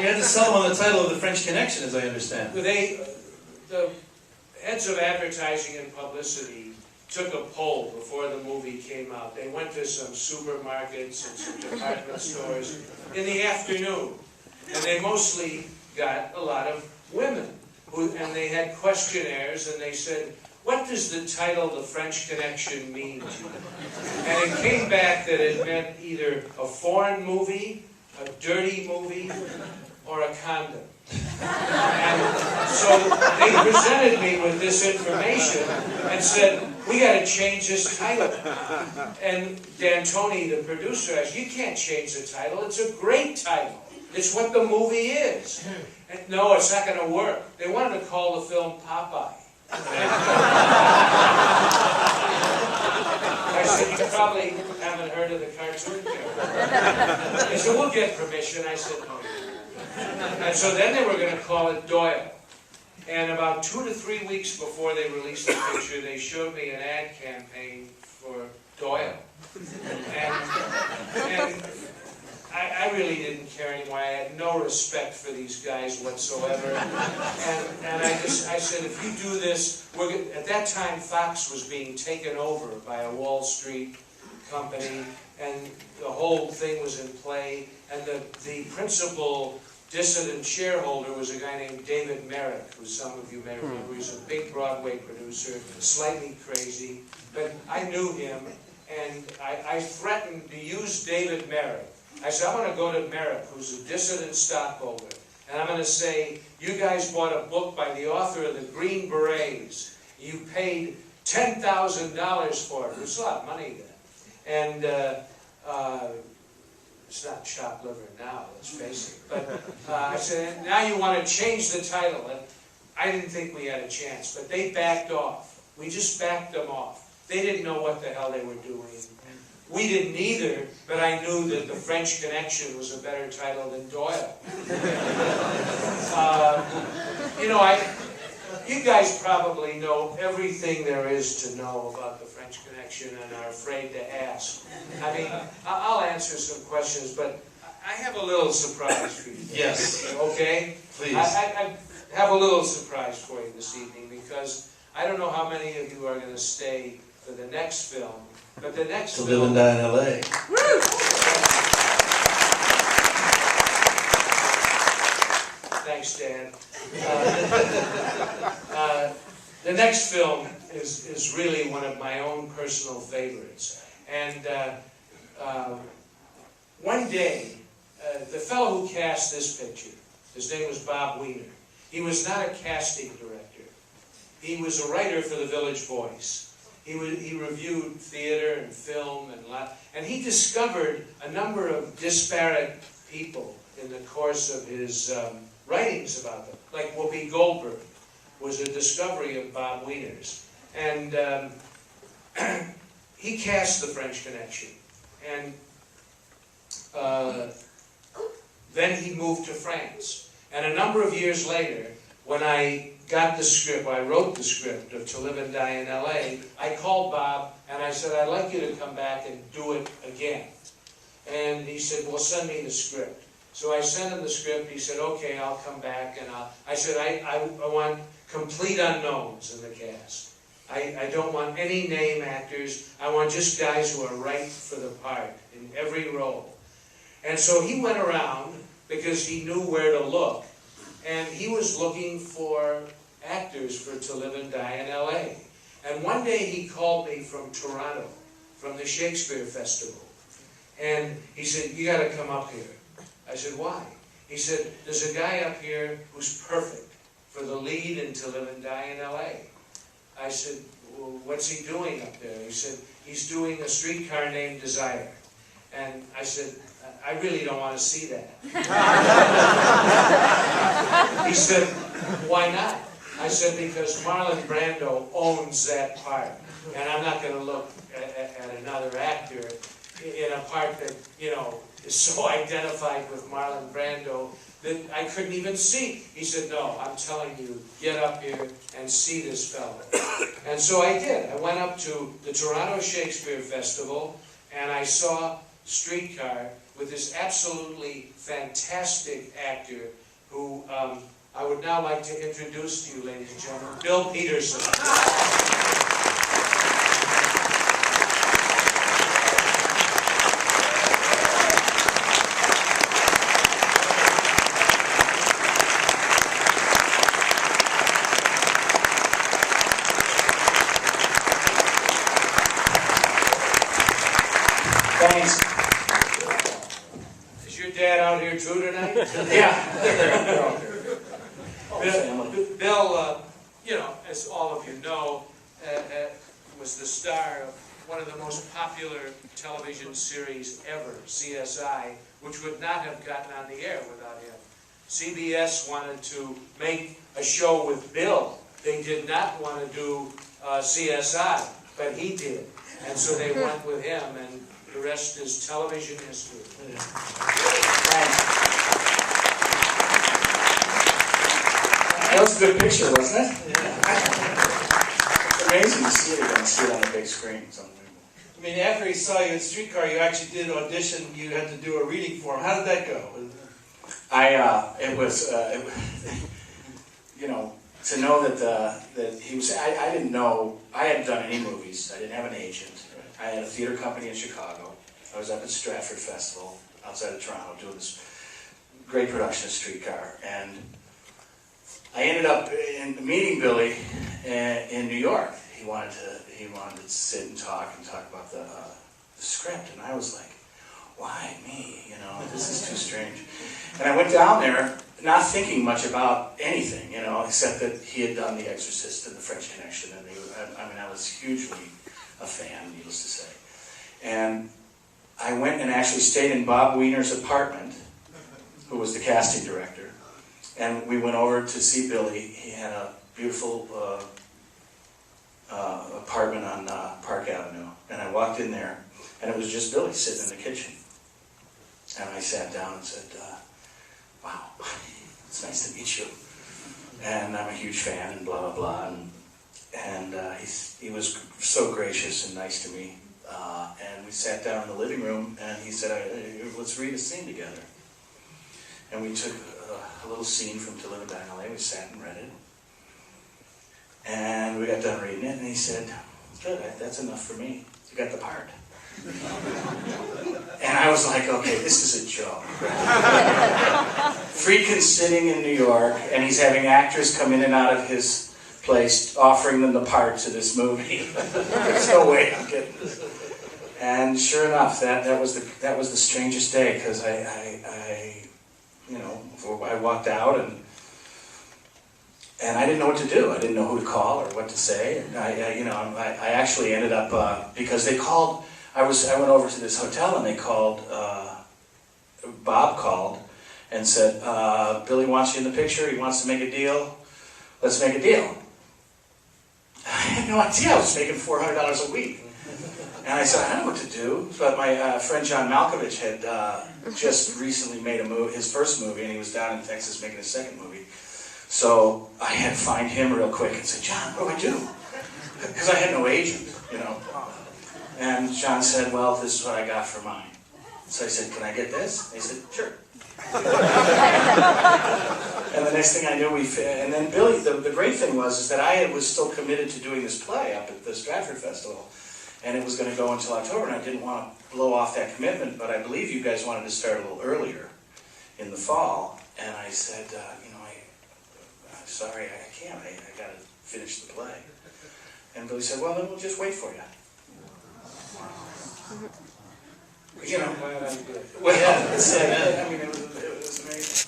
had to sell them on the title of The French Connection, as I understand. The heads of advertising and publicity took a poll before the movie came out. They went to some supermarkets and some department stores in the afternoon, and they mostly got a lot of women. And they had questionnaires, and they said, "What does the title The French Connection mean to you?" And it came back that it meant either a foreign movie, a dirty movie, or a condom. And so they presented me with this information and said, "We got to change this title." And D'Antoni, the producer, asked, "You can't change the title. It's a great title. It's what the movie is." And, "No, it's not going to work." They wanted to call the film Popeye. I said, "You probably haven't heard of the cartoon character." He said, "We'll get permission." I said, "No." And so then they were going to call it Doyle. And about 2 to 3 weeks before they released the picture, they showed me an ad campaign for Doyle. And I really didn't care anymore. I had no respect for these guys whatsoever. And I said, "If you do this," at that time Fox was being taken over by a Wall Street company, and the whole thing was in play. And the principal dissident shareholder was a guy named David Merrick, who some of you may remember. He's a big Broadway producer, slightly crazy. But I knew him, and I threatened to use David Merrick. I said, "I'm going to go to Merrick, who's a dissident stockholder, and I'm going to say, you guys bought a book by the author of the Green Berets. You paid $10,000 for it." It was a lot of money then. And it's not chopped liver now, let's face it. But I said, "Now you want to change the title." And I didn't think we had a chance, but they backed off. We just backed them off. They didn't know what the hell they were doing. We didn't either, but I knew that The French Connection was a better title than Doyle. You guys probably know everything there is to know about The French Connection and are afraid to ask. I mean, I'll answer some questions, but I have a little surprise for you. Yes. Okay? Please. I have a little surprise for you this evening, because I don't know how many of you are going to stay for the next film. But the next film... To Live and Die in L.A. Woo! Thanks, Dan. The next film is really one of my own personal favorites. And one day, the fellow who cast this picture, his name was Bob Weiner. He was not a casting director. He was a writer for the Village Voice. He reviewed theater and film and he discovered a number of disparate people in the course of his writings about them. Like Whoopi Goldberg was a discovery of Bob Weiner's. And he cast The French Connection. And then he moved to France. And a number of years later, when I got the script, I wrote the script of To Live and Die in L.A., I called Bob and I said, "I'd like you to come back and do it again." And he said, "Well, send me the script." So I sent him the script. He said, "Okay, I'll come back." And I said, I want complete unknowns in the cast. I don't want any name actors. I want just guys who are right for the part in every role. And so he went around, because he knew where to look, and he was looking for actors for To Live and Die in L.A. And one day he called me from Toronto, from the Shakespeare Festival. And he said, "You got to come up here." I said, "Why?" He said, "There's a guy up here who's perfect for the lead in To Live and Die in L.A. I said, "Well, what's he doing up there?" He said, "He's doing A Streetcar Named Desire." And I said, "I really don't want to see that." He said, "Why not?" I said, "Because Marlon Brando owns that part. And I'm not going to look at another actor in a part that, is so identified with Marlon Brando that I couldn't even see." He said, "No, I'm telling you, get up here and see this fellow." And so I did. I went up to the Toronto Shakespeare Festival, and I saw streetcar with this absolutely fantastic actor who I would now like to introduce to you, ladies and gentlemen, Bill Petersen. Thanks. Is your dad out here too tonight? Yeah. Bill, you know, as all of you know, was the star of one of the most popular television series ever, CSI, which would not have gotten on the air without him. CBS wanted to make a show with Bill. They did not want to do CSI, but he did. And so they went with him, and the rest is television history. Thanks. That was a good picture, wasn't it? It's amazing to see it again, see it on the big screen. It's unbelievable. I mean, after he saw you in Streetcar, you actually did audition. You had to do a reading for him. How did that go? It was, you know, to know that he was, I didn't know, I hadn't done any movies. I didn't have an agent. I had a theater company in Chicago. I was up at Stratford Festival outside of Toronto doing this great production of Streetcar. And I ended up meeting Billy in New York. He wanted to sit and talk about the script, and I was like, why me? You know, this is too strange. And I went down there, not thinking much about anything, you know, except that he had done The Exorcist and The French Connection, and I was hugely a fan, needless to say. And I went and actually stayed in Bob Wiener's apartment, who was the casting director. And we went over to see Billy. He had a beautiful apartment on Park Avenue. And I walked in there, and it was just Billy sitting in the kitchen. And I sat down and said, wow, it's nice to meet you. And I'm a huge fan, and blah, blah, blah. And he was so gracious and nice to me. And we sat down in the living room, and he said, let's read a scene together. And we took a little scene from To Live and Die in LA. We sat and read it. And we got done reading it, and he said, good, that's enough for me. You got the part. And I was like, okay, this is a joke. Friedkin's sitting in New York, and he's having actors come in and out of his place, offering them the part to this movie. There's no way I'm getting this. And sure enough, that was the strangest day, because I walked out and I didn't know what to do. I didn't know who to call or what to say. And I actually ended up because they called. I went over to this hotel, and they called. Bob called and said, "Billy wants you in the picture. He wants to make a deal. Let's make a deal." I had no idea I was making $400 a week. And I said, I don't know what to do. But my friend John Malkovich had just recently made his first movie, and he was down in Texas making his second movie. So I had to find him real quick and say, John, what do I do? Because I had no agent, you know. And John said, well, this is what I got for mine. So I said, can I get this? And he said, sure. And the next thing I knew, and then Billy, the great thing was that I was still committed to doing this play up at the Stratford Festival. And it was going to go until October, and I didn't want to blow off that commitment, but I believe you guys wanted to start a little earlier in the fall. And I said, I'm sorry, I can't. I got to finish the play. And Billy said, well, then we'll just wait for you. You know, well, it was amazing.